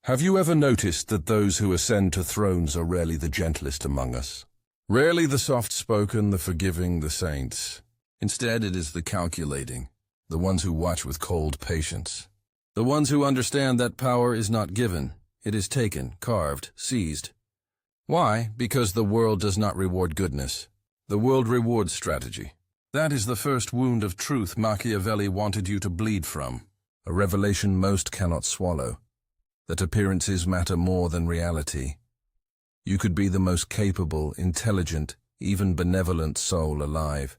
Have you ever noticed that those who ascend to thrones are rarely the gentlest among us? Rarely the soft-spoken, the forgiving, the saints. Instead, it is the calculating, the ones who watch with cold patience. The ones who understand that power is not given, it is taken, carved, seized. Why? Because the world does not reward goodness. The world rewards strategy. That is the first wound of truth Machiavelli wanted you to bleed from, a revelation most cannot swallow. That appearances matter more than reality. You could be the most capable, intelligent, even benevolent soul alive.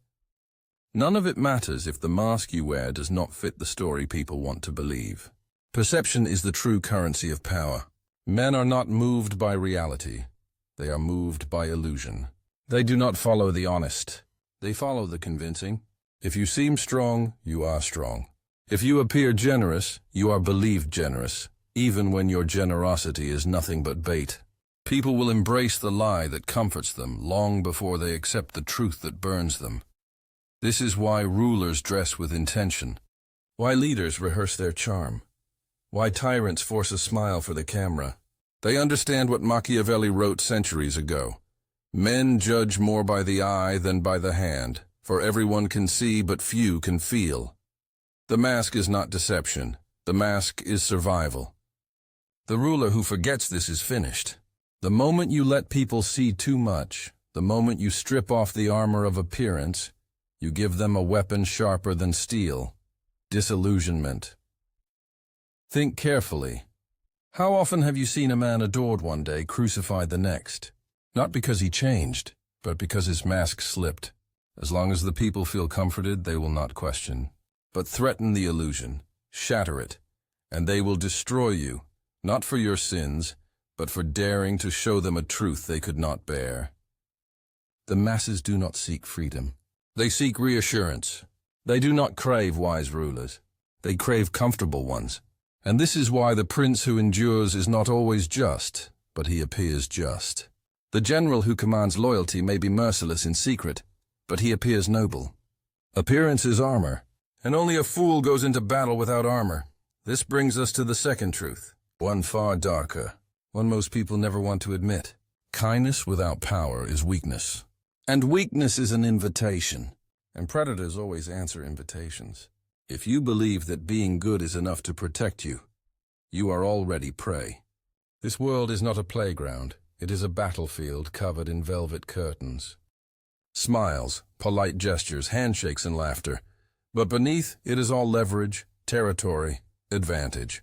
None of it matters if the mask you wear does not fit the story people want to believe. Perception is the true currency of power. Men are not moved by reality. They are moved by illusion. They do not follow the honest. They follow the convincing. If you seem strong, you are strong. If you appear generous, you are believed generous. Even when your generosity is nothing but bait. People will embrace the lie that comforts them long before they accept the truth that burns them. This is why rulers dress with intention, why leaders rehearse their charm, why tyrants force a smile for the camera. They understand what Machiavelli wrote centuries ago. Men judge more by the eye than by the hand, for everyone can see but few can feel. The mask is not deception, the mask is survival. The ruler who forgets this is finished. The moment you let people see too much, the moment you strip off the armor of appearance, you give them a weapon sharper than steel. Disillusionment. Think carefully. How often have you seen a man adored one day crucified the next? Not because he changed, but because his mask slipped. As long as the people feel comforted, they will not question. But threaten the illusion, shatter it, and they will destroy you. Not for your sins, but for daring to show them a truth they could not bear. The masses do not seek freedom. They seek reassurance. They do not crave wise rulers. They crave comfortable ones. And this is why the prince who endures is not always just, but he appears just. The general who commands loyalty may be merciless in secret, but he appears noble. Appearance is armor, and only a fool goes into battle without armor. This brings us to the second truth. One far darker, one most people never want to admit. Kindness without power is weakness. And weakness is an invitation. And predators always answer invitations. If you believe that being good is enough to protect you, you are already prey. This world is not a playground. It is a battlefield covered in velvet curtains. Smiles, polite gestures, handshakes, and laughter. But beneath, it is all leverage, territory, advantage.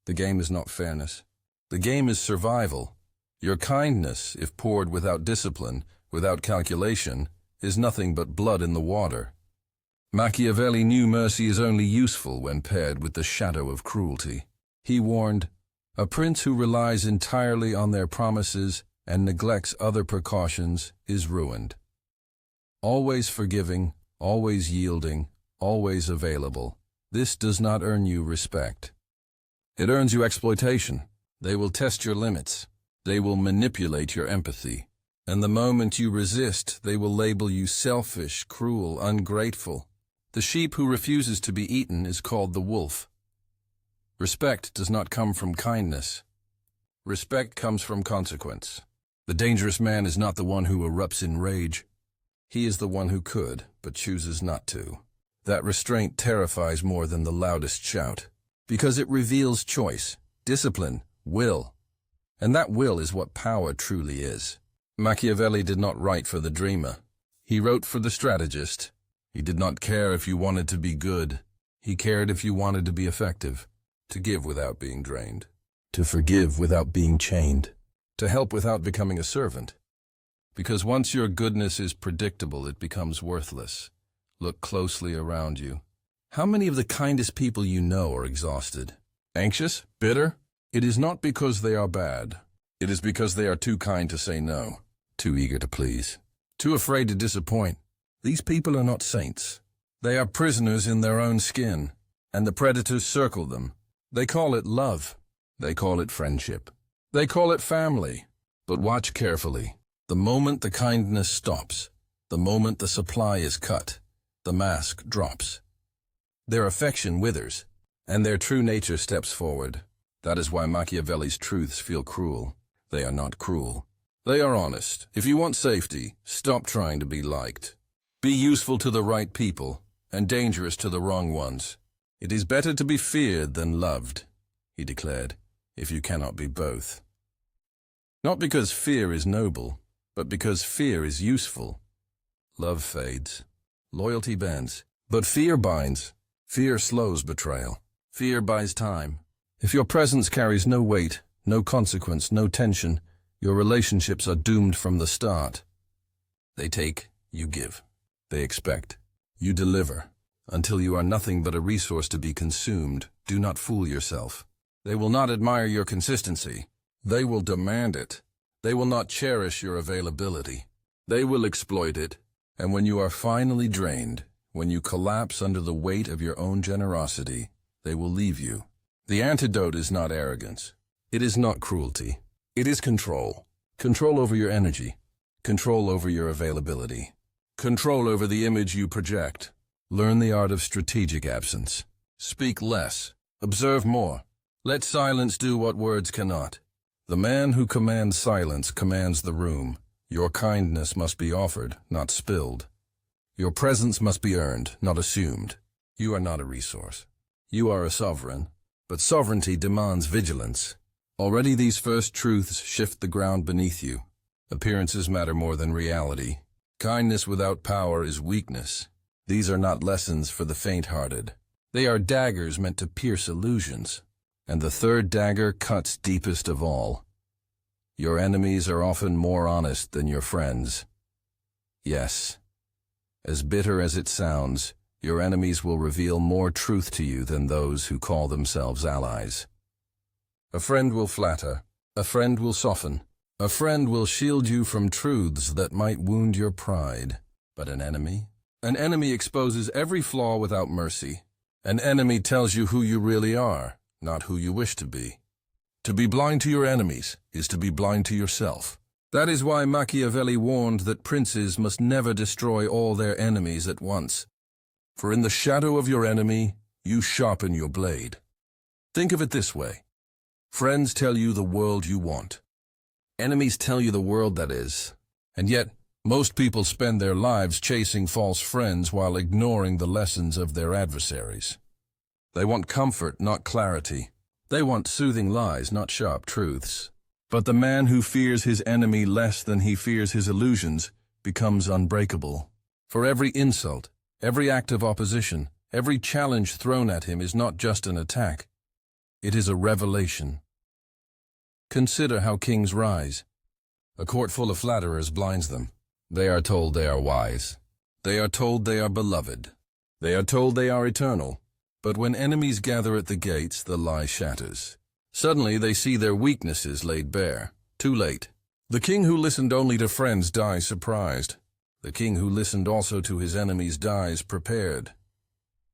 The game is not fairness. The game is survival. Your kindness, if poured without discipline, without calculation, is nothing but blood in the water. Machiavelli knew mercy is only useful when paired with the shadow of cruelty. He warned, "A prince who relies entirely on their promises and neglects other precautions is ruined." Always forgiving, always yielding, always available. This does not earn you respect. It earns you exploitation. They will test your limits. They will manipulate your empathy. And the moment you resist, they will label you selfish, cruel, ungrateful. The sheep who refuses to be eaten is called the wolf. Respect does not come from kindness. Respect comes from consequence. The dangerous man is not the one who erupts in rage. He is the one who could, but chooses not to. That restraint terrifies more than the loudest shout, because it reveals choice, discipline, will. And that will is what power truly is. Machiavelli did not write for the dreamer. He wrote for the strategist. He did not care if you wanted to be good. He cared if you wanted to be effective, to give without being drained, to forgive without being chained, to help without becoming a servant. Because once your goodness is predictable, it becomes worthless. Look closely around you. How many of the kindest people you know are exhausted? Anxious? Bitter? It is not because they are bad. It is because they are too kind to say no, too eager to please, too afraid to disappoint. These people are not saints. They are prisoners in their own skin, and the predators circle them. They call it love. They call it friendship. They call it family. But watch carefully. The moment the kindness stops, the moment the supply is cut, the mask drops. Their affection withers, and their true nature steps forward. That is why Machiavelli's truths feel cruel. They are not cruel. They are honest. If you want safety, stop trying to be liked. Be useful to the right people and dangerous to the wrong ones. It is better to be feared than loved, he declared, if you cannot be both. Not because fear is noble, but because fear is useful. Love fades. Loyalty bends. But fear binds. Fear slows betrayal. Fear buys time. If your presence carries no weight, no consequence, no tension, your relationships are doomed from the start. They take, you give. They expect, you deliver. Until you are nothing but a resource to be consumed, do not fool yourself. They will not admire your consistency. They will demand it. They will not cherish your availability. They will exploit it. And when you are finally drained, when you collapse under the weight of your own generosity, they will leave you. The antidote is not arrogance. It is not cruelty. It is control. Control over your energy. Control over your availability. Control over the image you project. Learn the art of strategic absence. Speak less. Observe more. Let silence do what words cannot. The man who commands silence commands the room. Your kindness must be offered, not spilled. Your presence must be earned, not assumed. You are not a resource. You are a sovereign, but sovereignty demands vigilance. Already these first truths shift the ground beneath you. Appearances matter more than reality. Kindness without power is weakness. These are not lessons for the faint-hearted. They are daggers meant to pierce illusions. And the third dagger cuts deepest of all. Your enemies are often more honest than your friends. Yes, as bitter as it sounds, your enemies will reveal more truth to you than those who call themselves allies. A friend will flatter. A friend will soften. A friend will shield you from truths that might wound your pride. But an enemy? An enemy exposes every flaw without mercy. An enemy tells you who you really are, not who you wish to be. To be blind to your enemies is to be blind to yourself. That is why Machiavelli warned that princes must never destroy all their enemies at once. For in the shadow of your enemy, you sharpen your blade. Think of it this way. Friends tell you the world you want. Enemies tell you the world that is. And yet, most people spend their lives chasing false friends while ignoring the lessons of their adversaries. They want comfort, not clarity. They want soothing lies, not sharp truths. But the man who fears his enemy less than he fears his illusions becomes unbreakable. For every insult, every act of opposition, every challenge thrown at him is not just an attack. It is a revelation. Consider how kings rise. A court full of flatterers blinds them. They are told they are wise. They are told they are beloved. They are told they are eternal. But when enemies gather at the gates, the lie shatters. Suddenly they see their weaknesses laid bare. Too late. The king who listened only to friends dies surprised. The king who listened also to his enemies dies prepared.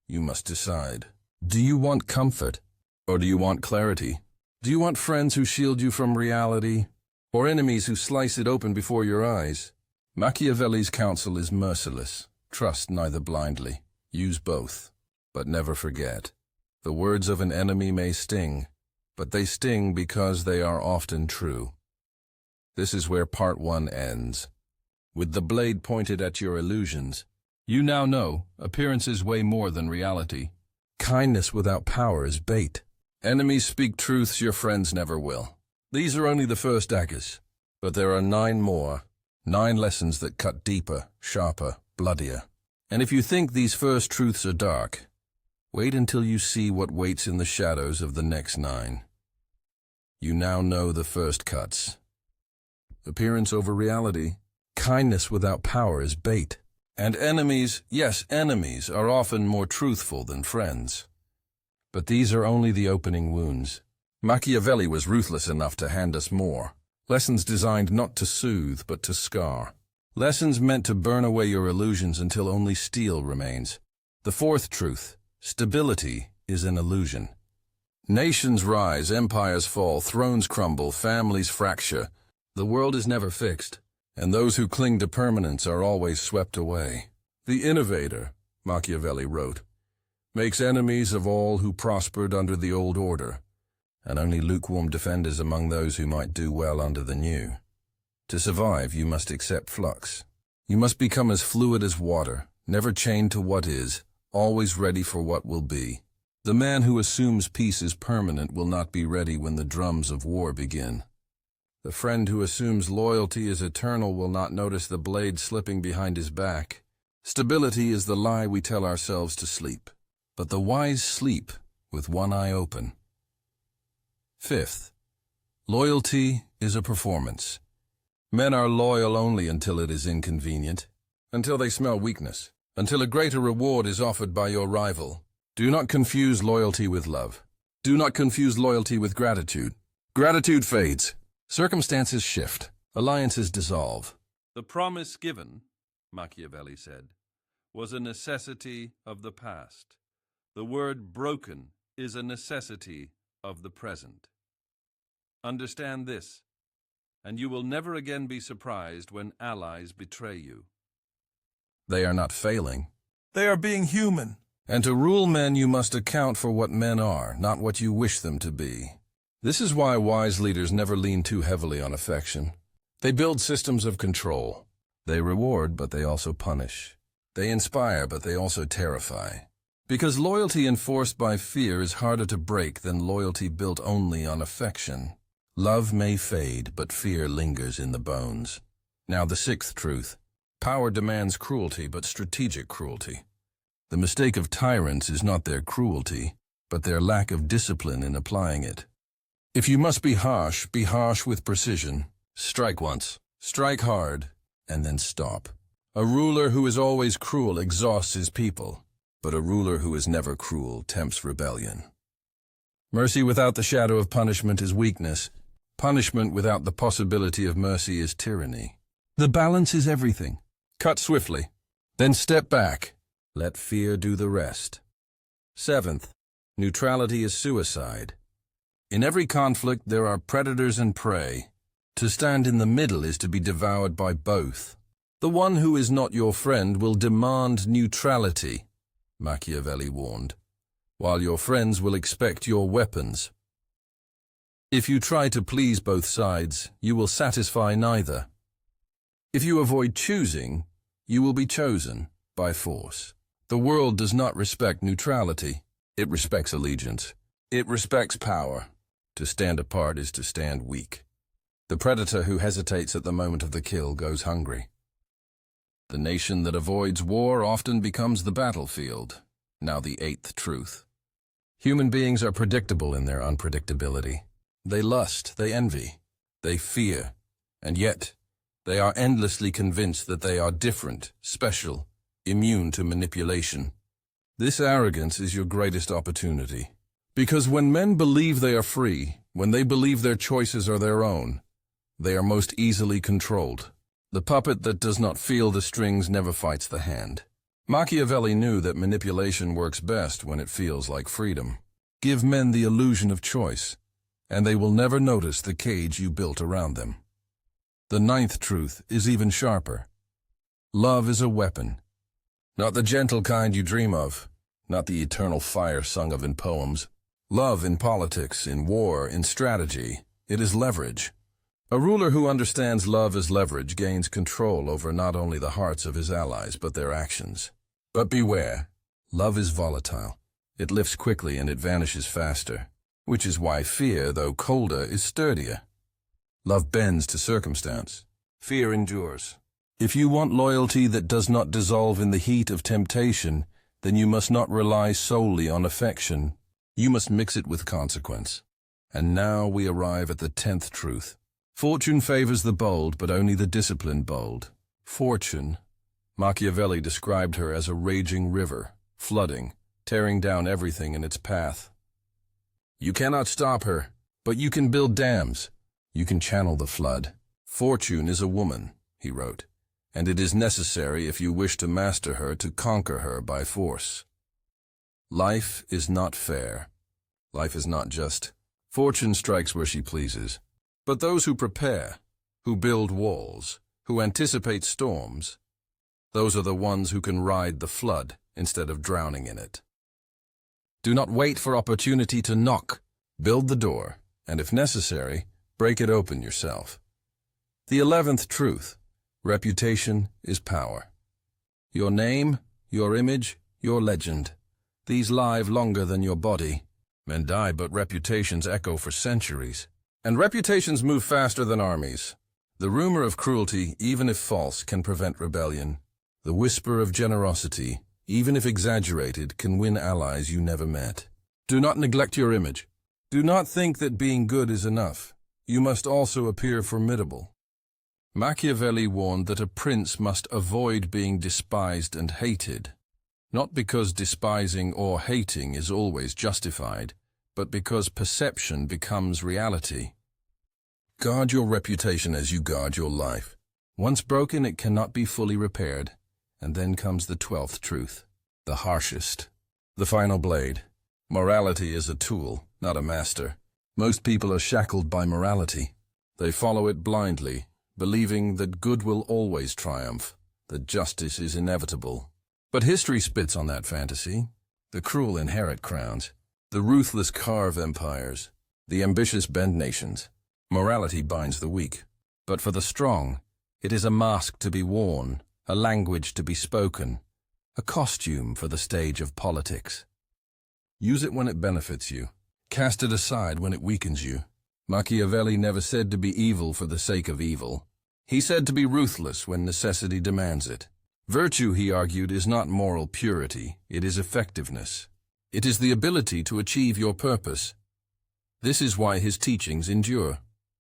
You must decide. Do you want comfort, or do you want clarity? Do you want friends who shield you from reality, or enemies who slice it open before your eyes? Machiavelli's counsel is merciless. Trust neither blindly. Use both. But never forget, the words of an enemy may sting, but they sting because they are often true. This is where part 1 ends. With the blade pointed at your illusions, you now know appearances weigh more than reality. Kindness without power is bait. Enemies speak truths your friends never will. These are only the first daggers, but there are 9 more. 9 lessons that cut deeper, sharper, bloodier. And if you think these first truths are dark, wait until you see what waits in the shadows of the next 9. You now know the first cuts. Appearance over reality. Kindness without power is bait. And enemies, yes, enemies, are often more truthful than friends. But these are only the opening wounds. Machiavelli was ruthless enough to hand us more. Lessons designed not to soothe, but to scar. Lessons meant to burn away your illusions until only steel remains. The fourth truth, stability, is an illusion. Nations rise, empires fall, thrones crumble, families fracture. The world is never fixed, and those who cling to permanence are always swept away. The innovator, Machiavelli wrote, makes enemies of all who prospered under the old order, and only lukewarm defenders among those who might do well under the new. To survive, you must accept flux. You must become as fluid as water, never chained to what is, always ready for what will be. The man who assumes peace is permanent will not be ready when the drums of war begin. The friend who assumes loyalty is eternal will not notice the blade slipping behind his back. Stability is the lie we tell ourselves to sleep, but the wise sleep with one eye open. Fifth, loyalty is a performance. Men are loyal only until it is inconvenient, until they smell weakness, until a greater reward is offered by your rival. Do not confuse loyalty with love. Do not confuse loyalty with gratitude. Gratitude fades. Circumstances shift. Alliances dissolve. The promise given, Machiavelli said, was a necessity of the past. The word broken is a necessity of the present. Understand this, and you will never again be surprised when allies betray you. They are not failing. They are being human. And to rule men you must account for what men are, not what you wish them to be. This is why wise leaders never lean too heavily on affection. They build systems of control. They reward, but they also punish. They inspire, but they also terrify. Because loyalty enforced by fear is harder to break than loyalty built only on affection. Love may fade, but fear lingers in the bones. Now the sixth truth. Power demands cruelty, but strategic cruelty. The mistake of tyrants is not their cruelty, but their lack of discipline in applying it. If you must be harsh with precision. Strike once, strike hard, and then stop. A ruler who is always cruel exhausts his people, but a ruler who is never cruel tempts rebellion. Mercy without the shadow of punishment is weakness. Punishment without the possibility of mercy is tyranny. The balance is everything. Cut swiftly, then step back. Let fear do the rest. Seventh, neutrality is suicide. In every conflict there are predators and prey. To stand in the middle is to be devoured by both. The one who is not your friend will demand neutrality, Machiavelli warned, while your friends will expect your weapons. If you try to please both sides, you will satisfy neither. If you avoid choosing, you will be chosen by force. The world does not respect neutrality. It respects allegiance. It respects power. To stand apart is to stand weak. The predator who hesitates at the moment of the kill goes hungry. The nation that avoids war often becomes the battlefield. Now the eighth truth. Human beings are predictable in their unpredictability. They lust, they envy, they fear, and yet they are endlessly convinced that they are different, special, immune to manipulation. This arrogance is your greatest opportunity. Because when men believe they are free, when they believe their choices are their own, they are most easily controlled. The puppet that does not feel the strings never fights the hand. Machiavelli knew that manipulation works best when it feels like freedom. Give men the illusion of choice, and they will never notice the cage you built around them. The ninth truth is even sharper. Love is a weapon. Not the gentle kind you dream of, not the eternal fire sung of in poems. Love in politics, in war, in strategy, it is leverage. A ruler who understands love as leverage gains control over not only the hearts of his allies, but their actions. But beware, love is volatile. It lifts quickly and it vanishes faster, which is why fear, though colder, is sturdier. Love bends to circumstance. Fear endures. If you want loyalty that does not dissolve in the heat of temptation, then you must not rely solely on affection. You must mix it with consequence. And now we arrive at the 10th truth. Fortune favors the bold, but only the disciplined bold. Fortune, Machiavelli described her as a raging river, flooding, tearing down everything in its path. You cannot stop her, but you can build dams. You can channel the flood. Fortune is a woman, he wrote, and it is necessary if you wish to master her to conquer her by force. Life is not fair. Life is not just. Fortune strikes where she pleases. But those who prepare, who build walls, who anticipate storms, those are the ones who can ride the flood instead of drowning in it. Do not wait for opportunity to knock. Build the door, and if necessary, break it open yourself. The 11th truth: reputation is power. Your name, your image, your legend. These live longer than your body. Men die, but reputations echo for centuries. And reputations move faster than armies. The rumor of cruelty, even if false, can prevent rebellion. The whisper of generosity, even if exaggerated, can win allies you never met. Do not neglect your image. Do not think that being good is enough. You must also appear formidable. Machiavelli warned that a prince must avoid being despised and hated, not because despising or hating is always justified, but because perception becomes reality. Guard your reputation as you guard your life. Once broken, it cannot be fully repaired. And then comes the 12th truth, the harshest, the final blade. Morality is a tool, not a master. Most people are shackled by morality. They follow it blindly, believing that good will always triumph, that justice is inevitable. But history spits on that fantasy. The cruel inherit crowns. The ruthless carve empires. The ambitious bend nations. Morality binds the weak. But for the strong, it is a mask to be worn, a language to be spoken, a costume for the stage of politics. Use it when it benefits you. Cast it aside when it weakens you. Machiavelli never said to be evil for the sake of evil. He said to be ruthless when necessity demands it. Virtue, he argued, is not moral purity, it is effectiveness. It is the ability to achieve your purpose. This is why his teachings endure.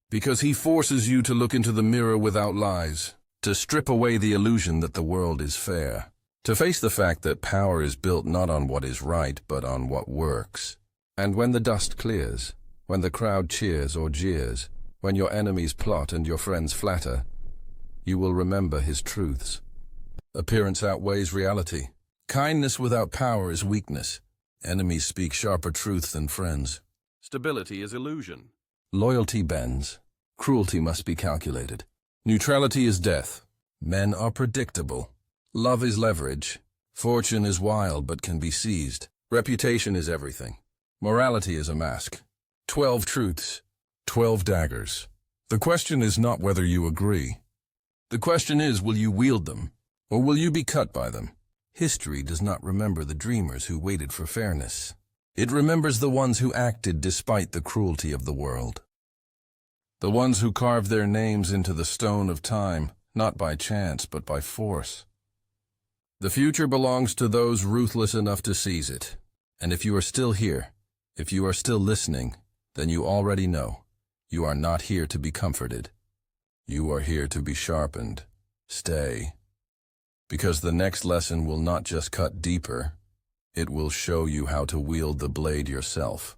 Because he forces you to look into the mirror without lies, to strip away the illusion that the world is fair, to face the fact that power is built not on what is right, but on what works. And when the dust clears, when the crowd cheers or jeers, when your enemies plot and your friends flatter, you will remember his truths. Appearance outweighs reality. Kindness without power is weakness. Enemies speak sharper truth than friends. Stability is illusion. Loyalty bends. Cruelty must be calculated. Neutrality is death. Men are predictable. Love is leverage. Fortune is wild but can be seized. Reputation is everything. Morality is a mask. 12 truths. 12 daggers. The question is not whether you agree. The question is, will you wield them, or will you be cut by them? History does not remember the dreamers who waited for fairness. It remembers the ones who acted despite the cruelty of the world. The ones who carved their names into the stone of time, not by chance, but by force. The future belongs to those ruthless enough to seize it. And if you are still here, if you are still listening, then you already know. You are not here to be comforted. You are here to be sharpened. Stay. Because the next lesson will not just cut deeper, it will show you how to wield the blade yourself.